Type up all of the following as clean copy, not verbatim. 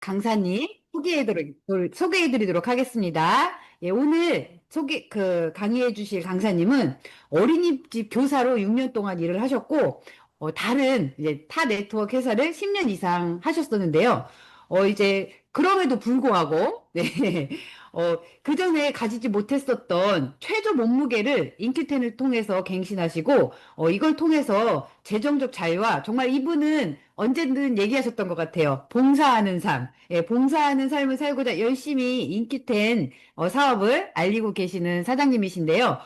강사님 소개해드리도록 하겠습니다. 예, 오늘 강의해 주실 강사님은 어린이집 교사로 6년 동안 일을 하셨고, 다른 이제 타 네트워크 회사를 10년 이상 하셨었는데요. 이제 그럼에도 불구하고, 네, 그 전에 가지지 못했었던 최저 몸무게를 인큐텐을 통해서 갱신하시고, 이걸 통해서 재정적 자유와 정말 이분은 언제든 얘기하셨던 것 같아요. 봉사하는 삶. 예, 봉사하는 삶을 살고자 열심히 인큐텐 사업을 알리고 계시는 사장님이신데요.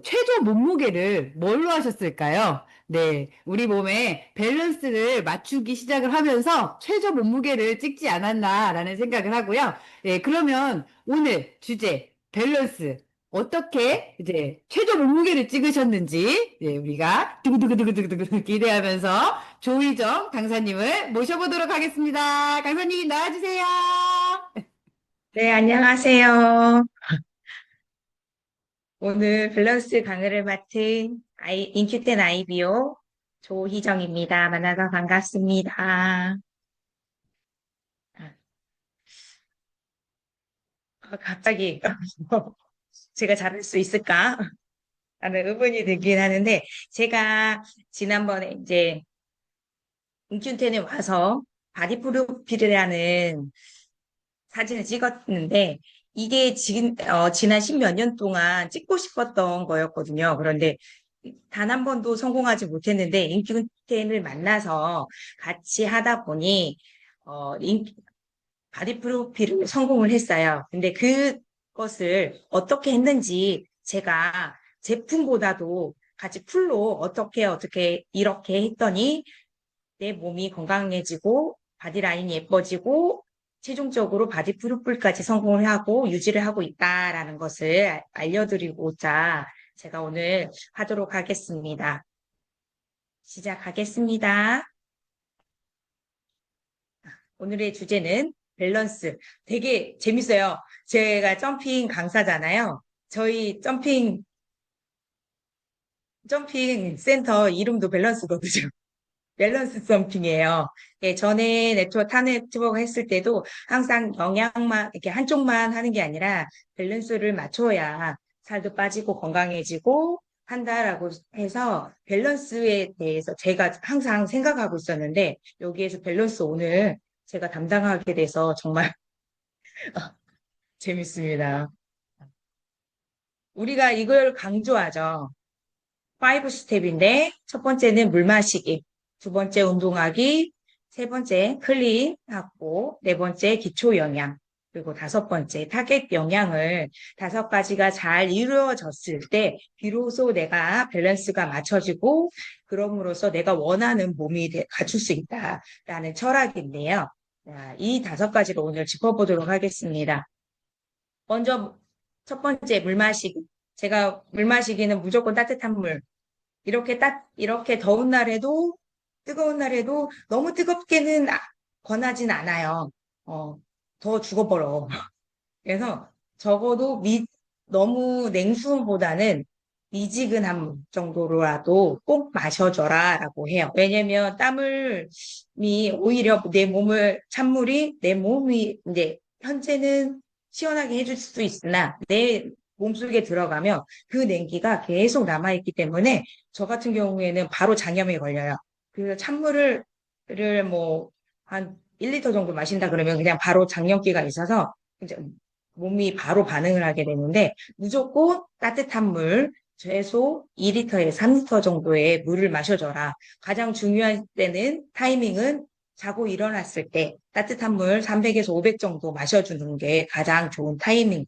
최저 몸무게를 뭘로 하셨을까요? 네, 우리 몸에 밸런스를 맞추기 시작을 하면서 최저 몸무게를 찍지 않았나라는 생각을 하고요. 예, 그러면 오늘 주제 밸런스 어떻게 이제 최저 몸무게를 찍으셨는지 예, 우리가 두구두구두구두구 기대하면서 조희정 강사님을 모셔보도록 하겠습니다. 강사님 나와주세요. 네, 안녕하세요. 오늘 밸런스 강의를 맡은 인큐텐 아이비오 조희정입니다. 만나서 반갑습니다. 갑자기 제가 잘할 수 있을까? 라는 의문이 들긴 하는데, 제가 지난번에 이제 인큐텐에 와서 바디 프로필이라는 사진을 찍었는데, 이게 지난 십몇 년 동안 찍고 싶었던 거였거든요. 그런데 단 한 번도 성공하지 못했는데, 인큐텐을 만나서 같이 하다 보니, 어, 인- 바디 프로필을 성공을 했어요. 근데 그것을 어떻게 했는지 제가 제품보다도 같이 풀로 어떻게 이렇게 했더니 내 몸이 건강해지고 바디 라인이 예뻐지고 최종적으로 바디 프로필까지 성공을 하고 유지를 하고 있다라는 것을 알려드리고자 제가 오늘 하도록 하겠습니다. 시작하겠습니다. 오늘의 주제는 밸런스. 되게 재밌어요. 제가 점핑 강사잖아요. 저희 점핑 센터 이름도 밸런스거든요. 밸런스 점핑이에요. 예, 전에 타 네트워크 했을 때도 항상 영양만, 이렇게 한쪽만 하는 게 아니라 밸런스를 맞춰야 살도 빠지고 건강해지고 한다라고 해서 밸런스에 대해서 제가 항상 생각하고 있었는데 여기에서 밸런스 오늘 제가 담당하게 돼서 정말 재밌습니다. 우리가 이걸 강조하죠. 5 스텝인데 첫 번째는 물 마시기, 두 번째 운동하기, 세 번째 클린 하고 네 번째 기초 영양, 그리고 다섯 번째 타겟 영양을 다섯 가지가 잘 이루어졌을 때 비로소 내가 밸런스가 맞춰지고 그럼으로써 내가 원하는 몸이 갖출 수 있다라는 철학인데요. 자, 이 다섯 가지를 오늘 짚어보도록 하겠습니다. 먼저 첫 번째 물 마시기. 제가 물 마시기는 무조건 따뜻한 물. 이렇게 더운 날에도, 뜨거운 날에도 너무 뜨겁게는 권하진 않아요. 어, 더 죽어버려. 그래서 적어도 너무 냉수보다는 미지근함 정도로라도 꼭 마셔줘라 라고 해요. 왜냐면 오히려 찬물이 내 몸이 이제 현재는 시원하게 해줄 수 있으나 내 몸속에 들어가면 그 냉기가 계속 남아있기 때문에 저 같은 경우에는 바로 장염에 걸려요. 그래서 찬물을 한 1리터 정도 마신다 그러면 그냥 바로 장염기가 있어서 이제 몸이 바로 반응을 하게 되는데 무조건 따뜻한 물 최소 2리터에 3리터 정도의 물을 마셔줘라. 가장 중요한 때는 타이밍은 자고 일어났을 때 따뜻한 물 300에서 500 정도 마셔주는 게 가장 좋은 타이밍입니다.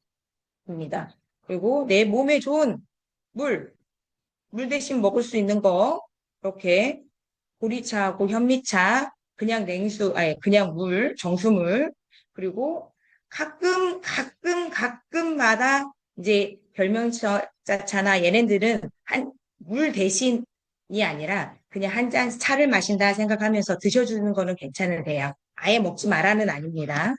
그리고 내 몸에 좋은 물, 물 대신 먹을 수 있는 거 이렇게 보리차하고 현미차, 그냥 물, 정수물, 그리고 가끔마다 이제 별명자차나 얘네들은 물 대신이 아니라 그냥 한 잔 차를 마신다 생각하면서 드셔주는 거는 괜찮으세요. 아예 먹지 말라는 아닙니다.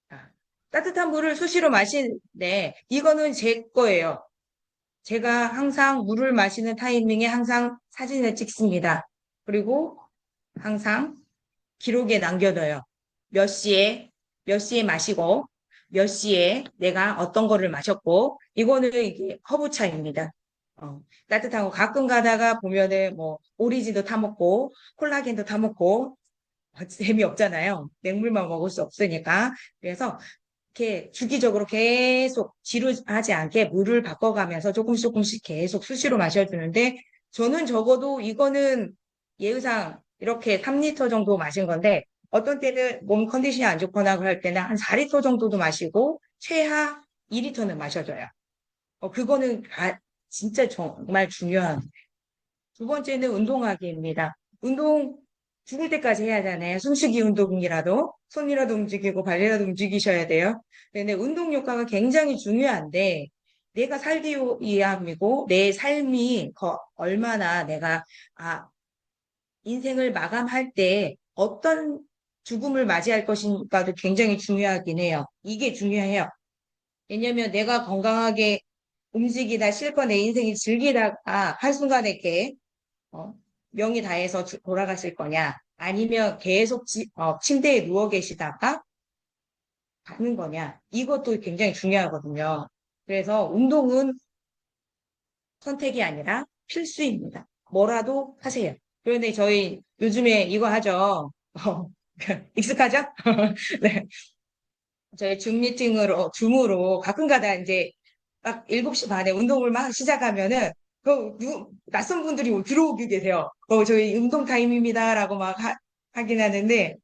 아, 따뜻한 물을 수시로 마시는데 이거는 제 거예요. 제가 항상 물을 마시는 타이밍에 항상 사진을 찍습니다. 그리고 항상 기록에 남겨둬요. 몇 시에 몇 시에 마시고, 몇 시에 내가 어떤 거를 마셨고, 이거는 이게 허브차입니다. 따뜻한 거 가끔 가다가 보면은 뭐, 오리지도 타먹고, 콜라겐도 타먹고, 재미없잖아요. 냉물만 먹을 수 없으니까. 그래서 이렇게 주기적으로 계속 지루하지 않게 물을 바꿔가면서 조금씩 조금씩 계속 수시로 마셔주는데 저는 적어도 이거는 예의상 이렇게 3리터 정도 마신 건데 어떤 때는 몸 컨디션이 안 좋거나 그럴 때는 한 4리터 정도도 마시고 최하 2리터는 마셔줘요. 그거는 진짜 정말 중요한. 두 번째는 운동하기입니다. 운동 죽을 때까지 해야 하잖아요. 숨쉬기 운동이라도 손이라도 움직이고 발이라도 움직이셔야 돼요. 근데 운동 효과가 굉장히 중요한데 내가 살기 위함이고 내 삶이 얼마나 내가 인생을 마감할 때 어떤 죽음을 맞이할 것인가도 굉장히 중요하긴 해요. 이게 중요해요. 왜냐면 내가 건강하게 움직이다 실컷 내 인생을 즐기다가 한순간에 이렇게 어, 명이 다해서 돌아가실 거냐? 아니면 계속 침대에 누워 계시다가 가는 거냐? 이것도 굉장히 중요하거든요. 그래서 운동은 선택이 아니라 필수입니다. 뭐라도 하세요. 그런데 저희 요즘에 이거 하죠. 익숙하죠? 네. 저희 줌으로 가끔가다 이제 딱 7시 반에 운동을 막 시작하면은 낯선 분들이 들어오게 계세요. 저희 운동 타임입니다라고 막 하긴 하는데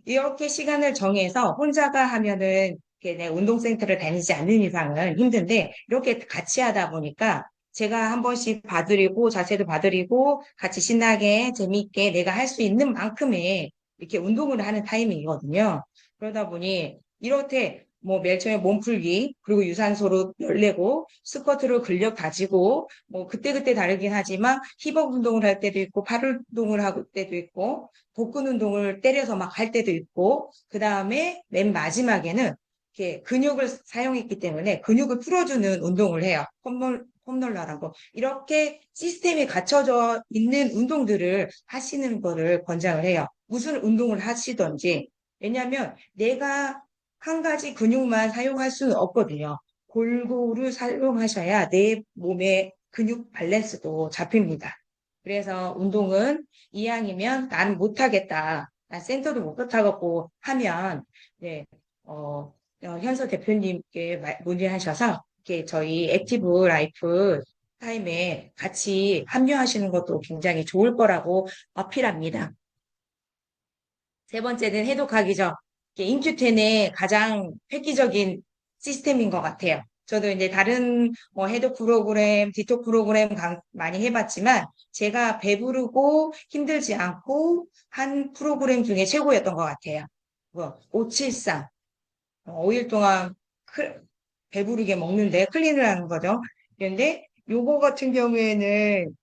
이렇게 시간을 정해서 혼자가 하면은 이렇게 내 운동센터를 다니지 않는 이상은 힘든데 이렇게 같이 하다 보니까 제가 한 번씩 봐드리고 자세도 봐드리고 같이 신나게 재미있게 내가 할 수 있는 만큼의 이렇게 운동을 하는 타이밍이거든요. 그러다 보니 이렇게 뭐 맨 처음에 몸풀기 그리고 유산소로 열내고 스쿼트로 근력 다지고 뭐 그때그때 다르긴 하지만 힙업 운동을 할 때도 있고 팔 운동을 할 때도 있고 복근 운동을 때려서 막 할 때도 있고 그 다음에 맨 마지막에는 이렇게 근육을 사용했기 때문에 근육을 풀어주는 운동을 해요. 폼롤러라고 이렇게 시스템이 갖춰져 있는 운동들을 하시는 거를 권장을 해요. 무슨 운동을 하시던지 왜냐하면 내가 한 가지 근육만 사용할 수는 없거든요. 골고루 사용하셔야 내 몸의 근육 밸런스도 잡힙니다. 그래서 운동은 이왕이면 난 못하겠다. 난 센터도 못 타갖고 하면, 네, 현서 대표님께 문의하셔서, 이렇게 저희 액티브 라이프 타임에 같이 합류하시는 것도 굉장히 좋을 거라고 어필합니다. 세 번째는 해독하기 전. 인큐텐의 가장 획기적인 시스템인 것 같아요. 저도 이제 다른 뭐 해독 프로그램, 디톡 프로그램 많이 해봤지만 제가 배부르고 힘들지 않고 한 프로그램 중에 최고였던 것 같아요. 573. 5일 동안 배부르게 먹는데 클린을 하는 거죠. 그런데 요거 같은 경우에는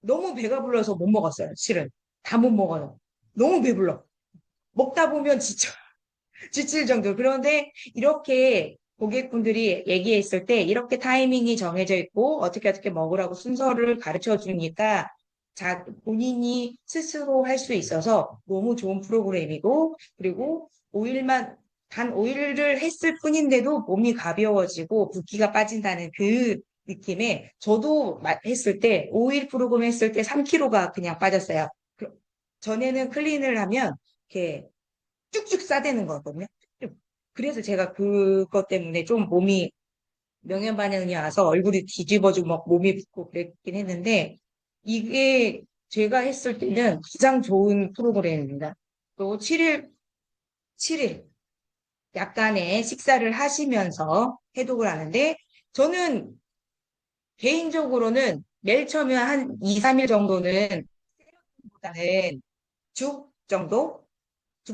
너무 배가 불러서 못 먹었어요. 실은. 다 못 먹어요. 너무 배불러. 먹다 보면 지칠 정도. 그런데 이렇게 고객분들이 얘기했을 때 이렇게 타이밍이 정해져 있고 어떻게 먹으라고 순서를 가르쳐 주니까 본인이 스스로 할 수 있어서 너무 좋은 프로그램이고 그리고 5일만 단 5일을 했을 뿐인데도 몸이 가벼워지고 붓기가 빠진다는 그 느낌에 저도 했을 때 5일 프로그램 했을 때 3kg가 그냥 빠졌어요. 전에는 클린을 하면 이렇게 쭉쭉 싸대는 거거든요. 그래서 제가 그것 때문에 좀 몸이 명현반응이 와서 얼굴이 뒤집어지고 막 몸이 붓고 그랬긴 했는데 이게 제가 했을 때는 가장 좋은 프로그램입니다. 또 7일 약간의 식사를 하시면서 해독을 하는데 저는 개인적으로는 맨 처음에 한 2, 3일 정도는 보다는 죽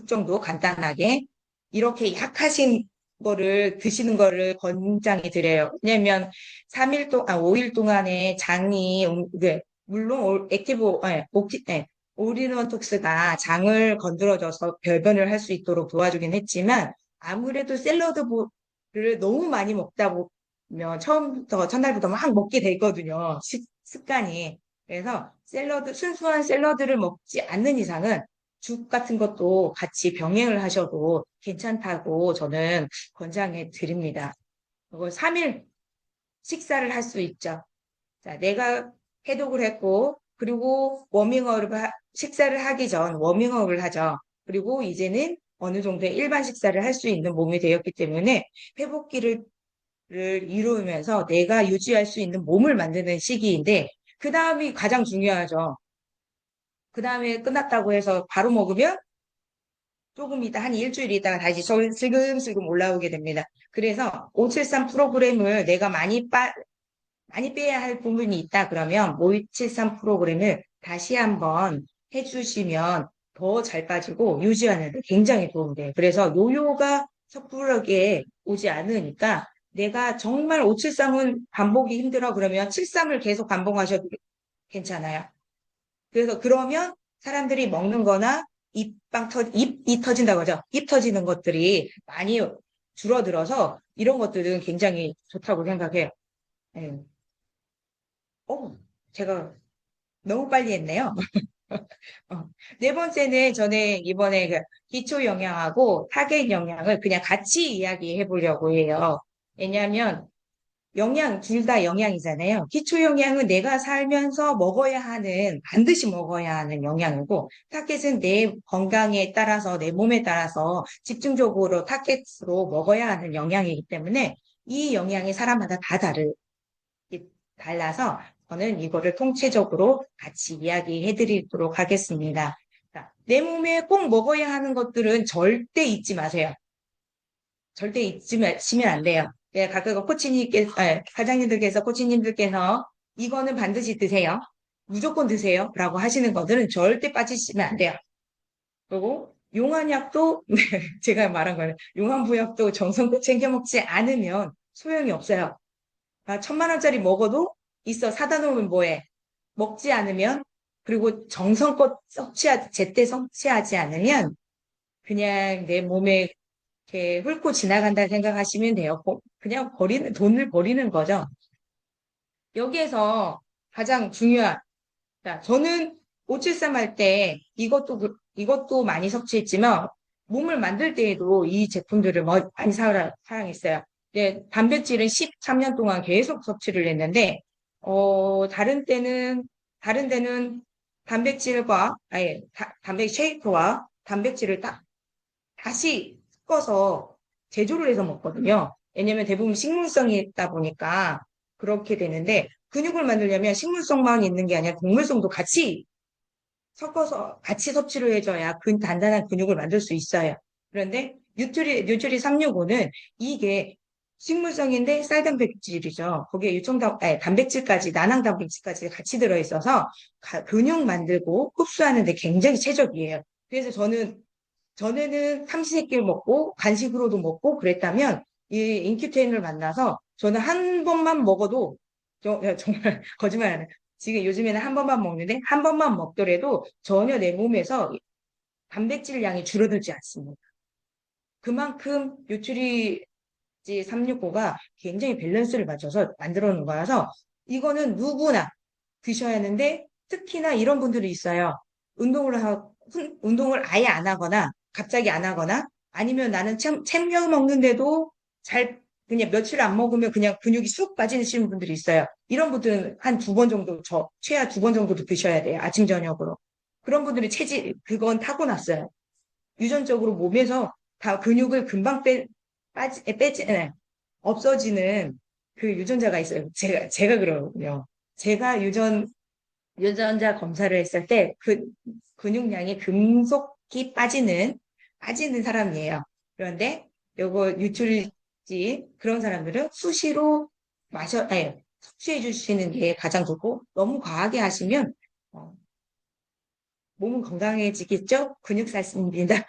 정도 간단하게 이렇게 약하신 거를 드시는 거를 권장해 드려요. 왜냐면 5일 동안에 장이 네, 물론 액티브 올인원톡스가 장을 건드려줘서 별변을 할 수 있도록 도와주긴 했지만 아무래도 샐러드를 너무 많이 먹다 보면 첫날부터 막 먹게 되거든요. 습관이. 그래서 순수한 샐러드를 먹지 않는 이상은 죽 같은 것도 같이 병행을 하셔도 괜찮다고 저는 권장해 드립니다. 그리고 3일 식사를 할 수 있죠. 자, 내가 해독을 했고, 그리고 식사를 하기 전 워밍업을 하죠. 그리고 이제는 어느 정도의 일반 식사를 할 수 있는 몸이 되었기 때문에 회복기를 이루면서 내가 유지할 수 있는 몸을 만드는 시기인데, 그 다음이 가장 중요하죠. 그 다음에 끝났다고 해서 바로 먹으면 조금 있다, 한 일주일 있다가 다시 슬금슬금 올라오게 됩니다. 그래서 573 프로그램을 내가 많이 빼야 할 부분이 있다 그러면 573 프로그램을 다시 한번 해주시면 더 잘 빠지고 유지하는 데 굉장히 도움이 돼요. 그래서 요요가 섣부르게 오지 않으니까 내가 정말 573은 반복이 힘들어 그러면 73을 계속 반복하셔도 괜찮아요. 그래서 그러면 사람들이 먹는 거나 입이 터진다고 하죠. 입 터지는 것들이 많이 줄어들어서 이런 것들은 굉장히 좋다고 생각해요. 네. 제가 너무 빨리 했네요. 어. 네 번째는 저는 이번에 그 기초 영양하고 타겟 영양을 그냥 같이 이야기해 보려고 해요. 왜냐하면 둘 다 영양이잖아요. 기초 영양은 내가 살면서 반드시 먹어야 하는 영양이고, 타겟은 내 건강에 따라서, 내 몸에 따라서 집중적으로 타겟으로 먹어야 하는 영양이기 때문에 이 영양이 사람마다 달라서 저는 이거를 통째적으로 같이 이야기해 드리도록 하겠습니다. 자, 내 몸에 꼭 먹어야 하는 것들은 절대 잊지 마세요. 절대 잊지 마시면 안 돼요. 네, 가끔 과장님들께서, 코치님들께서 이거는 반드시 드세요. 무조건 드세요. 라고 하시는 것들은 절대 빠지시면 안 돼요. 그리고 용한약도, 제가 말한 거예요. 용한부약도 정성껏 챙겨 먹지 않으면 소용이 없어요. 1,000만 원짜리 먹어도 있어. 사다 놓으면 뭐해? 먹지 않으면, 그리고 정성껏 제때 섭취하지 않으면, 그냥 내 몸에 이렇게 훑고 지나간다 생각하시면 돼요. 그냥 돈을 버리는 거죠. 여기에서 가장 자, 저는 573 할 때 이것도 많이 섭취했지만, 몸을 만들 때에도 이 제품들을 많이 사랑했어요. 네, 단백질은 13년 동안 계속 섭취를 했는데, 다른 데는 단백 쉐이크와 단백질을 다시 섞어서 제조를 해서 먹거든요. 왜냐면 대부분 식물성이 있다 보니까 그렇게 되는데, 근육을 만들려면 식물성만 있는 게 아니라 동물성도 같이 섞어서 같이 섭취를 해줘야 단단한 근육을 만들 수 있어요. 그런데 뉴트리 365는 이게 식물성인데 쌀단백질이죠. 거기에 단백질까지, 난항 단백질까지 같이 들어있어서 근육 만들고 흡수하는 데 굉장히 최적이에요. 그래서 전에는 삼시세끼를 먹고 간식으로도 먹고 그랬다면 이 인큐테인을 만나서 저는 한 번만 먹어도 정말 거짓말 안 해요. 지금 요즘에는 한 번만 먹는데 한 번만 먹더라도 전혀 내 몸에서 단백질 양이 줄어들지 않습니다. 그만큼 뉴트리지 365가 굉장히 밸런스를 맞춰서 만들어 놓은 거라서 이거는 누구나 드셔야 하는데 특히나 이런 분들이 있어요. 운동을 아예 안 하거나 갑자기 안 하거나 아니면 나는 챙겨 먹는데도 그냥 며칠 안 먹으면 그냥 근육이 쑥 빠지시는 분들이 있어요. 이런 분들은 한 2번 정도, 최하 2번 정도도 드셔야 돼요. 아침, 저녁으로. 그런 분들이 그건 타고났어요. 유전적으로 몸에서 다 근육을 금방 없어지는 그 유전자가 있어요. 제가 그러거든요. 제가 유전자 검사를 했을 때 근육량이 급속히 빠지는 사람이에요. 그런데 요거 뉴트리지 그런 사람들은 수시로 섭취해 주시는 게 가장 좋고 너무 과하게 하시면 어, 몸은 건강해지겠죠? 근육 살습니다.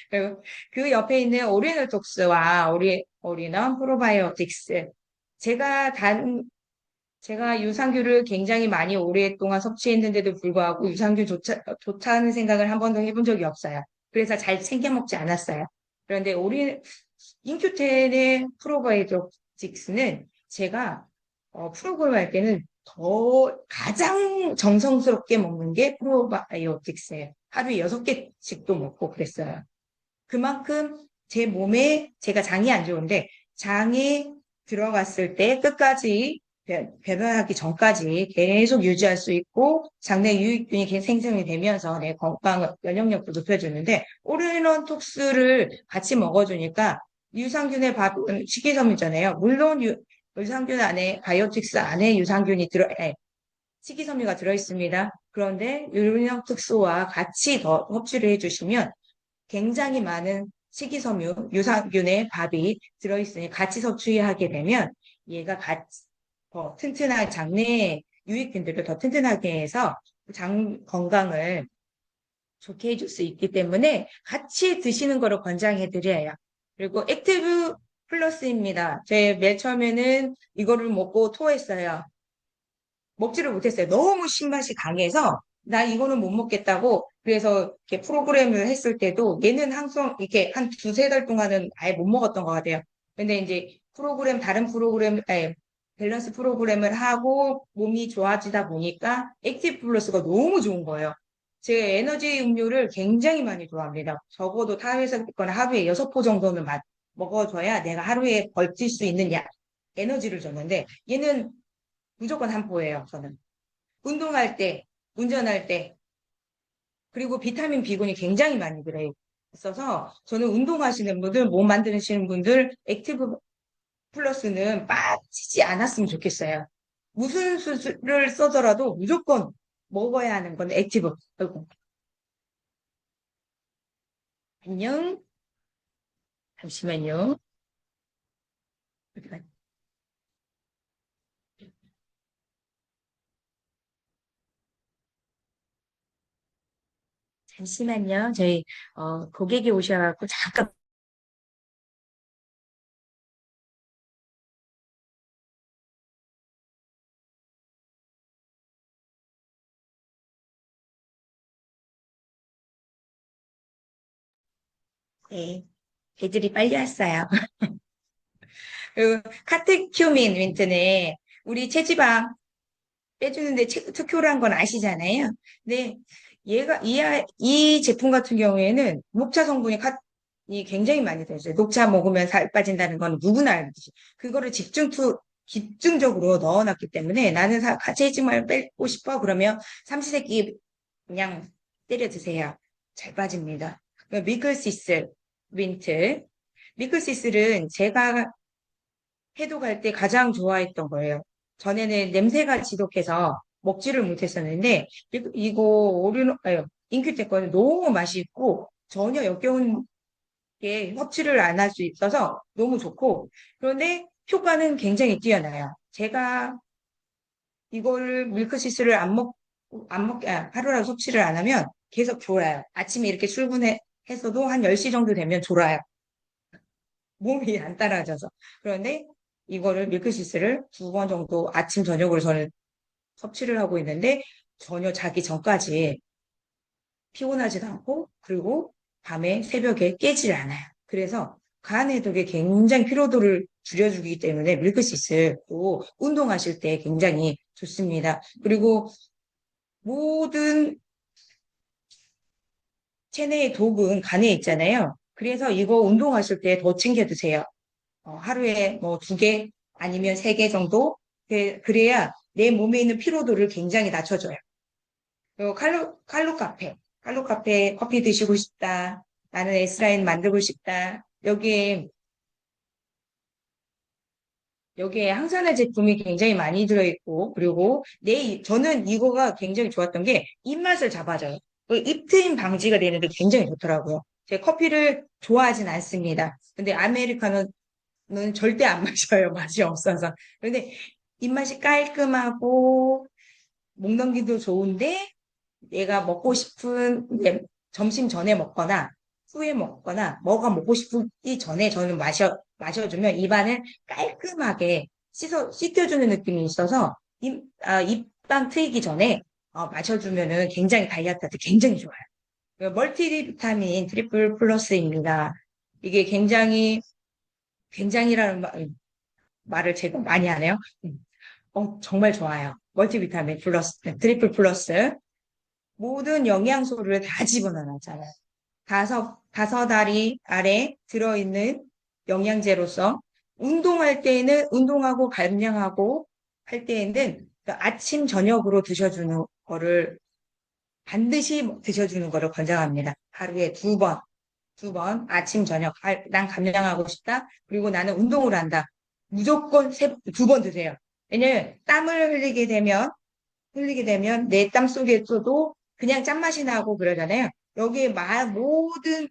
그리고 그 옆에 있는 오리널톡스와 오리넌 프로바이오틱스 제가 제가 유산균을 굉장히 많이 오랫동안 섭취했는데도 불구하고 유산균 좋다는 생각을 한 번도 해본 적이 없어요. 그래서 잘 챙겨 먹지 않았어요. 그런데 인큐텐의 프로바이오틱스는 제가 프로그램 할 때는 더 가장 정성스럽게 먹는 게 프로바이오틱스예요. 하루에 6개씩도 먹고 그랬어요. 그만큼 제 몸에 제가 장이 안 좋은데 장에 들어갔을 때 끝까지 배변하기 전까지 계속 유지할 수 있고 장내 유익균이 계속 생성이 되면서 내 건강 면역력도 높여주는데 오르이론 톡스를 같이 먹어주니까 유산균의 밥은 식이섬유잖아요. 물론 유산균 안에 바이오틱스 안에 유산균이 식이섬유가 들어있습니다. 그런데 유리형 특수와 같이 더 섭취를 해주시면 굉장히 많은 식이섬유, 유산균의 밥이 들어있으니 같이 섭취하게 되면 얘가 같이 더 튼튼한 장내 유익균들을 더 튼튼하게 해서 장 건강을 좋게 해줄 수 있기 때문에 같이 드시는 거를 권장해 드려요. 그리고 액티브 플러스입니다. 제 맨 처음에는 이거를 먹고 토했어요. 먹지를 못했어요. 너무 신맛이 강해서 나 이거는 못 먹겠다고 그래서 이렇게 프로그램을 했을 때도 얘는 항상 이렇게 한 두세 달 동안은 아예 못 먹었던 것 같아요. 근데 이제 다른 프로그램, 아니, 밸런스 프로그램을 하고 몸이 좋아지다 보니까 액티브 플러스가 너무 좋은 거예요. 제가 에너지 음료를 굉장히 많이 좋아합니다. 적어도 타회에서 있거나 하루에 6포 정도는 먹어줘야 내가 하루에 버틸 수 있는 에너지를 줬는데 얘는 무조건 한 포예요, 저는. 운동할 때, 운전할 때, 그리고 비타민 B군이 굉장히 많이 들어있어서 저는 운동하시는 분들, 몸 만드시는 분들, 액티브 플러스는 빠지지 않았으면 좋겠어요. 무슨 수술을 써더라도 무조건 먹어야 하는 건 액티브. 아이고, 안녕. 잠시만요. 잠시만요. 저희 고객이 오셔갖고 잠깐 네, 애들이 빨리 왔어요. 그 카테큐민 윈트는 우리 체지방 빼주는데 특효란 건 아시잖아요. 근데 이 제품 같은 경우에는 녹차 이 굉장히 많이 들어있어요. 녹차 먹으면 살 빠진다는 건 누구나 알듯이. 그거를 집중적으로 넣어놨기 때문에 나는 체지방을 빼고 싶어. 그러면 삼시세끼 그냥 때려 드세요. 잘 빠집니다. 미클시스 윈트. 미클시스는 제가 해독할 때 가장 좋아했던 거예요. 전에는 냄새가 지독해서 먹지를 못했었는데 이거 인큐 때 거는 너무 맛있고 전혀 역겨운 게 섭취를 안 할 수 있어서 너무 좋고 그런데 효과는 굉장히 뛰어나요. 제가 이거를 밀크시스를 하루라도 섭취를 안 하면 계속 졸아요. 아침에 이렇게 출근했어도 한 10시 정도 되면 졸아요. 몸이 안 따라져서. 그런데 이거를 밀크시스를 2번 정도 아침, 저녁으로 저는 섭취를 하고 있는데 전혀 자기 전까지 피곤하지도 않고 그리고 밤에 새벽에 깨질 않아요. 그래서 간 해독에 굉장히 피로도를 줄여주기 때문에 밀크시스도 운동하실 때 굉장히 좋습니다. 그리고 모든 체내의 독은 간에 있잖아요. 그래서 이거 운동하실 때 더 챙겨 드세요. 하루에 뭐 2개 아니면 3개 정도? 그래야 내 몸에 있는 피로도를 굉장히 낮춰줘요. 그리고 칼로 카페. 칼로 카페 커피 드시고 싶다. 나는 S라인 만들고 싶다. 여기에 항산화 제품이 굉장히 많이 들어있고, 그리고 저는 이거가 굉장히 좋았던 게 입맛을 잡아줘요. 입트임 방지가 되는데 굉장히 좋더라고요. 제가 커피를 좋아하진 않습니다. 근데 아메리카노는 절대 안 마셔요. 맛이 없어서. 그런데 입맛이 깔끔하고, 목 넘기도 좋은데, 내가 먹고 싶은 점심 전에 먹거나 후에 먹거나 뭐가 먹고 싶기 전에 저는 마셔주면 입안을 깔끔하게 씻겨주는 느낌이 있어서 입안 트이기 전에 마셔주면은 굉장히 다이어트한테 굉장히 좋아요. 멀티비타민 트리플 플러스입니다. 이게 굉장히라는 말을 제가 많이 하네요. 정말 좋아요. 멀티비타민 플러스, 트리플 플러스. 모든 영양소를 다 집어넣었잖아요. 다섯 알이 아래 들어있는 영양제로서 운동할 때에는 운동하고 감량하고 할 때에는 그 아침 저녁으로 드셔주는 거를 반드시 드셔주는 거를 권장합니다. 하루에 두 번 아침 저녁 난 감량하고 싶다. 그리고 나는 운동을 한다. 무조건 두 번 드세요. 왜냐면 땀을 흘리게 되면 내 땀 속에서도 그냥 짠맛이 나고 그러잖아요. 여기에 모든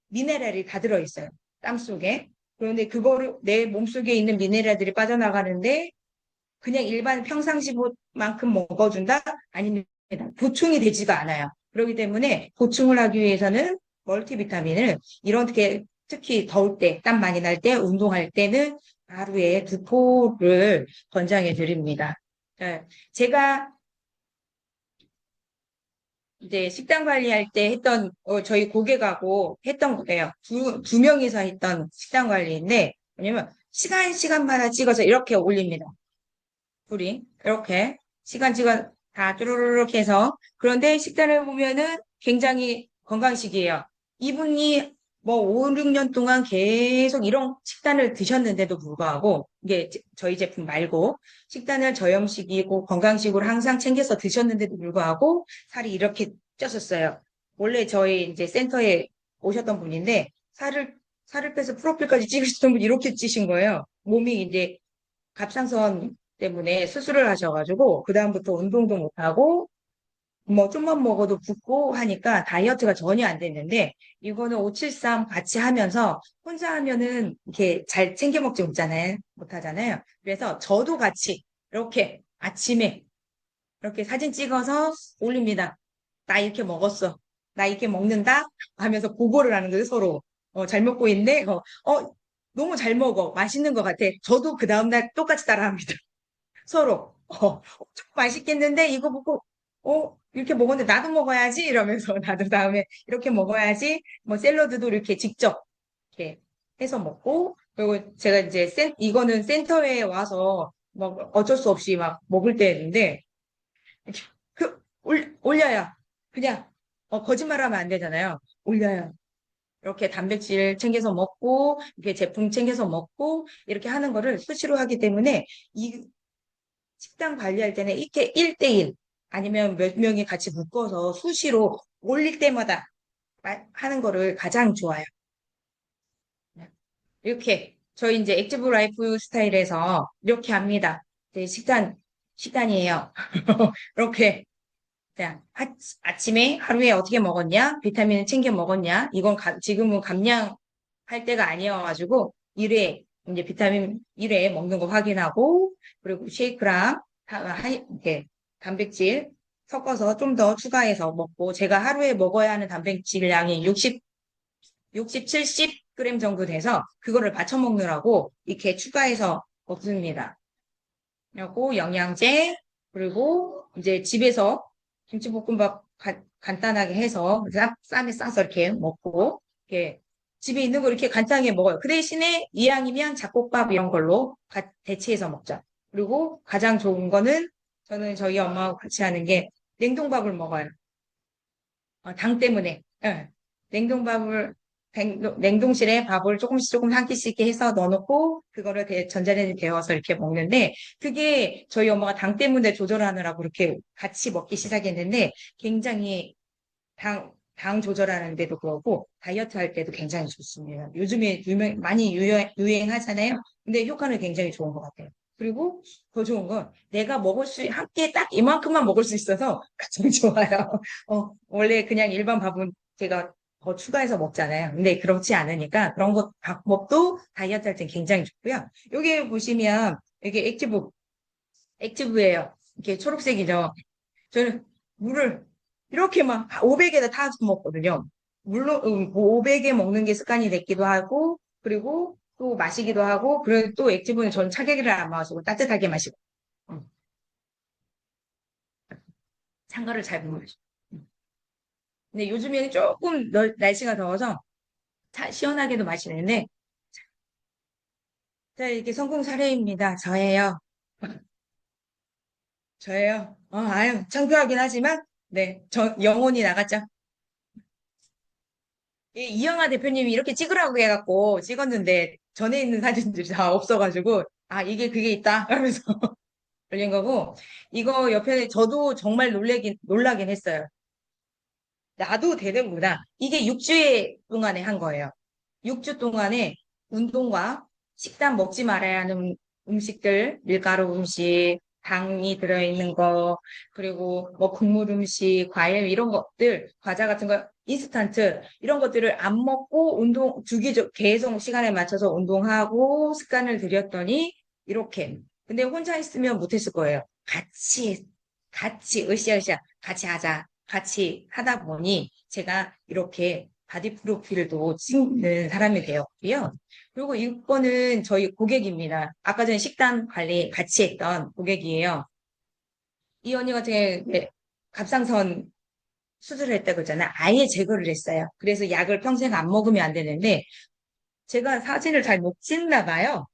미네랄이 다 들어있어요. 땀 속에. 그런데 그거를 내 몸속에 있는 미네랄들이 빠져나가는데 그냥 일반 평상시만큼 먹어준다? 아니면 보충이 되지가 않아요. 그렇기 때문에 보충을 하기 위해서는 멀티비타민을 이렇게 특히 더울 때, 땀 많이 날 때, 운동할 때는 하루에 두 포를 권장해 드립니다. 제가 이제 식단 관리할 때 했던, 저희 고객하고 했던 거예요. 두 명이서 했던 식단 관리인데, 왜냐면 시간마다 찍어서 이렇게 올립니다. 둘이. 이렇게. 시간 다 쭈루루룩 해서. 그런데 식단을 보면은 굉장히 건강식이에요. 이분이 뭐 5, 6년 동안 계속 이런 식단을 드셨는데도 불구하고, 이게 저희 제품 말고, 식단을 저염식이고 건강식으로 항상 챙겨서 드셨는데도 불구하고, 살이 이렇게 쪘었어요. 원래 저희 이제 센터에 오셨던 분인데, 살을 빼서 프로필까지 찍으셨던 분이 이렇게 찌신 거예요. 몸이 이제 갑상선 때문에 수술을 하셔가지고, 그다음부터 운동도 못하고, 뭐 좀만 먹어도 붓고 하니까 다이어트가 전혀 안 됐는데, 이거는 573 같이 하면서 혼자 하면은 이렇게 잘 챙겨 먹지 못하잖아요. 그래서 저도 같이 이렇게 아침에 이렇게 사진 찍어서 올립니다. 나 이렇게 먹었어. 나 이렇게 먹는다? 하면서 보고를 하는 거예요, 서로. 잘 먹고 있네? 너무 잘 먹어. 맛있는 것 같아. 저도 그 다음날 똑같이 따라합니다. 서로. 좀 맛있겠는데? 이거 보고, 이렇게 먹었는데 나도 먹어야지? 이러면서 나도 다음에 이렇게 먹어야지. 뭐 샐러드도 이렇게 직접 이렇게 해서 먹고, 그리고 제가 이제 이거는 센터에 와서 뭐 어쩔 수 없이 막 먹을 때였는데, 올려요. 그냥, 거짓말하면 안 되잖아요. 올려요. 이렇게 단백질 챙겨서 먹고, 이렇게 제품 챙겨서 먹고, 이렇게 하는 거를 수시로 하기 때문에, 이 식단 관리할 때는 이렇게 1대1 아니면 몇 명이 같이 묶어서 수시로 올릴 때마다 하는 거를 가장 좋아요. 이렇게, 저희 이제 액티브 라이프 스타일에서 이렇게 합니다. 네, 식단이에요. 이렇게. 자, 아침에 하루에 어떻게 먹었냐? 비타민을 챙겨 먹었냐? 이건 지금은 감량할 때가 아니어가지고, 이제 비타민 1회 먹는 거 확인하고, 그리고 쉐이크랑, 이렇게 단백질 섞어서 좀 더 추가해서 먹고, 제가 하루에 먹어야 하는 단백질 양이 70g 정도 돼서, 그거를 받쳐 먹느라고 이렇게 추가해서 먹습니다. 그리고 영양제, 그리고 이제 집에서 김치볶음밥 간단하게 해서 쌈에 싸서 이렇게 먹고, 이렇게 집에 있는 거 이렇게 간단하게 먹어요. 그 대신에 이왕이면 잡곡밥 이런 걸로 대체해서 먹자. 그리고 가장 좋은 거는 저는 저희 엄마하고 같이 하는 게 냉동밥을 먹어요. 당 때문에. 예. 냉동밥을, 냉동실에 밥을 조금 한 끼씩 해서 넣어놓고, 그거를 전자레인지 데워서 이렇게 먹는데, 그게 저희 엄마가 당 때문에 조절하느라고 이렇게 같이 먹기 시작했는데, 굉장히 당 조절하는데도 그렇고, 다이어트 할 때도 굉장히 좋습니다. 요즘에 많이 유행하잖아요. 근데 효과는 굉장히 좋은 것 같아요. 그리고 더 좋은 건 내가 한 끼에 딱 이만큼만 먹을 수 있어서 가장 좋아요. 원래 그냥 일반 밥은 제가 더 추가해서 먹잖아요. 근데 그렇지 않으니까 그런 것 방법도 다이어트 할 때 굉장히 좋고요. 여기 보시면 이게 액티브예요. 이렇게 초록색이죠. 저는 물을 이렇게 막 500에다 타서 먹거든요. 물론 500에 먹는 게 습관이 됐기도 하고 그리고 또 마시기도 하고 그리고 또 액티브는 전 차가기를 안 마시고 따뜻하게 마시고 음, 찬 거를 잘 못 마시고 근데 요즘에는 조금 날씨가 더워서 시원하게도 마시는데 자 이게 성공 사례입니다. 저예요. 저예요. 아유, 창피하긴 하지만, 네, 저 영혼이 나갔죠. 이영하 대표님이 이렇게 찍으라고 해갖고 찍었는데, 전에 있는 사진들이 다 없어가지고, 이게 그게 있다. 하면서 올린 거고, 이거 옆에 저도 정말 놀라긴 했어요. 나도 되는구나. 이게 6주 동안에 한 거예요. 6주 동안에 운동과 식단 먹지 말아야 하는 음식들, 밀가루 음식, 당이 들어있는 거, 그리고 뭐 국물 음식, 과일 이런 것들, 과자 같은 거, 인스턴트 이런 것들을 안 먹고 주기적 계속 시간에 맞춰서 운동하고 습관을 들였더니 이렇게. 근데 혼자 있으면 못했을 거예요. 으쌰으쌰 같이 하자. 같이 하다 보니 제가 이렇게 바디 프로필도 찍는 사람이 되었고요. 그리고 이거는 저희 고객입니다. 아까 전에 식단 관리 같이 했던 고객이에요. 이 언니 같은 경우에 갑상선 수술을 했다고 했잖아요. 아예 제거를 했어요. 그래서 약을 평생 안 먹으면 안 되는데 제가 사진을 잘 못 찍나 봐요.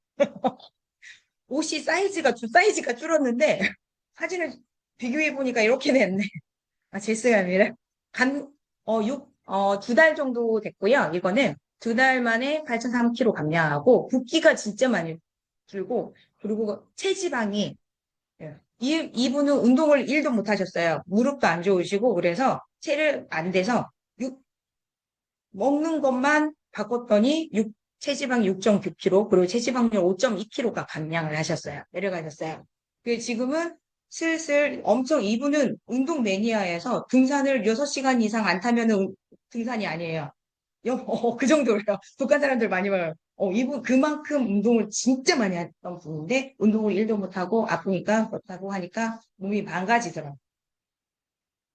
옷이 두 사이즈가 줄었는데 사진을 비교해 보니까 이렇게 됐네. 죄송합니다. 간, 2달 정도 됐고요. 이거는 2달 만에 8.3kg 감량하고 붓기가 진짜 많이 줄고 그리고 체지방이 예, 이분은 운동을 1도 못 하셨어요. 무릎도 안 좋으시고 그래서 체를 안 돼서 먹는 것만 바꿨더니 체지방 6.9kg 그리고 체지방률 5.2kg가 감량을 하셨어요. 내려가셨어요. 지금은 슬슬 엄청 이분은 운동 매니아여서 등산을 6시간 이상 안 타면은 등산이 아니에요. 그 정도예요. 북한 사람들 많이 봐요. 이분 그만큼 운동을 진짜 많이 했던 분인데 운동을 1도 못하고 아프니까 못하고 하니까 몸이 망가지더라고요.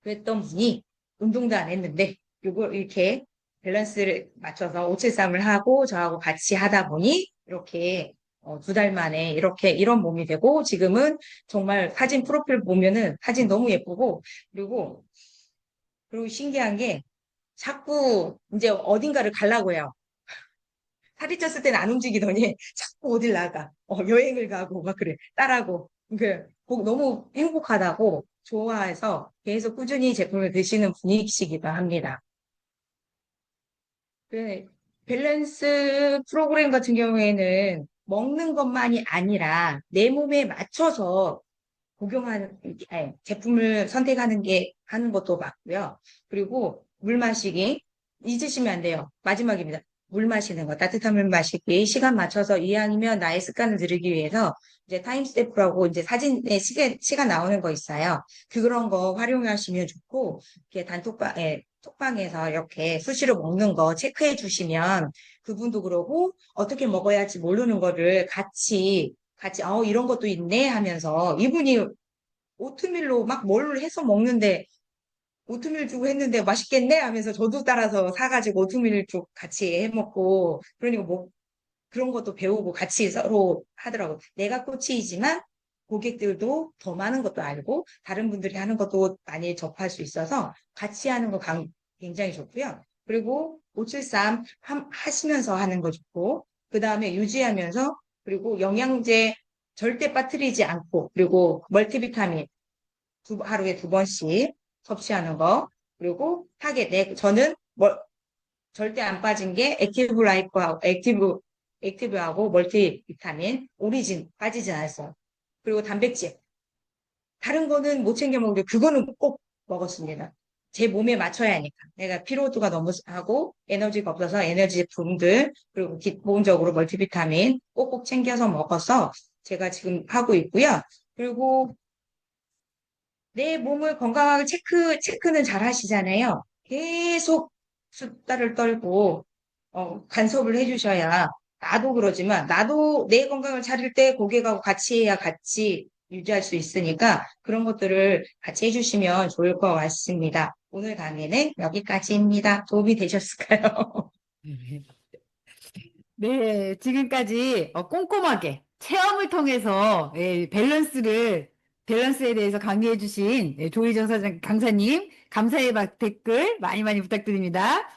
그랬던 분이 운동도 안 했는데 요거 이렇게 밸런스를 맞춰서 573을 하고 저하고 같이 하다 보니 이렇게 2달 만에 이렇게 이런 몸이 되고 지금은 정말 사진 프로필 보면은 사진 너무 예쁘고 그리고 신기한 게 자꾸 이제 어딘가를 가려고 해요. 살이 쪘을 때는 안 움직이더니 자꾸 어딜 나가. 여행을 가고 막 그래. 딸하고. 너무 행복하다고 좋아해서 계속 꾸준히 제품을 드시는 분이시기도 합니다. 그 밸런스 프로그램 같은 경우에는 먹는 것만이 아니라 내 몸에 맞춰서 제품을 선택하는 하는 것도 맞고요. 그리고 물 마시기 잊으시면 안 돼요. 마지막입니다. 물 마시는 거, 따뜻한 물 마시기, 시간 맞춰서 이왕이면 나의 습관을 들이기 위해서 이제 타임스태프라고 이제 사진에 시간 나오는 거 있어요. 그런 거 활용하시면 좋고, 이렇게 톡방에서 이렇게 수시로 먹는 거 체크해 주시면 그분도 그러고 어떻게 먹어야 할지 모르는 거를 같이, 이런 것도 있네 하면서 이분이 오트밀로 막 뭘 해서 먹는데 오트밀 주고 했는데 맛있겠네 하면서 저도 따라서 사가지고 오트밀 쭉 같이 해 먹고 그러니까 뭐 그런 것도 배우고 같이 서로 하더라고. 내가 코치이지만 고객들도 더 많은 것도 알고 다른 분들이 하는 것도 많이 접할 수 있어서 같이 하는 거 굉장히 좋고요. 그리고 573 하시면서 하는 거 좋고 그 다음에 유지하면서 그리고 영양제 절대 빠뜨리지 않고 그리고 멀티비타민 하루에 2번씩 섭취하는 거 그리고 저는 절대 안 빠진 게 액티브하고 멀티비타민, 오리진 빠지지 않았어요. 그리고 단백질. 다른 거는 못 챙겨 먹는데 그거는 꼭 먹었습니다. 제 몸에 맞춰야 하니까. 내가 피로도가 너무 하고 에너지가 없어서 에너지 제품들 그리고 기본적으로 멀티비타민 꼭꼭 챙겨서 먹어서 제가 지금 하고 있고요. 그리고 내 몸을 건강하게 체크는 잘 하시잖아요. 계속 수다를 떨고, 간섭을 해주셔야, 나도 그러지만, 나도 내 건강을 차릴 때 고객하고 같이 해야 같이 유지할 수 있으니까, 그런 것들을 같이 해주시면 좋을 것 같습니다. 오늘 강의는 여기까지입니다. 도움이 되셨을까요? 네, 지금까지 꼼꼼하게 체험을 통해서 밸런스에 대해서 강의해 주신 조희정 강사님, 감사의 댓글 많이 많이 부탁드립니다.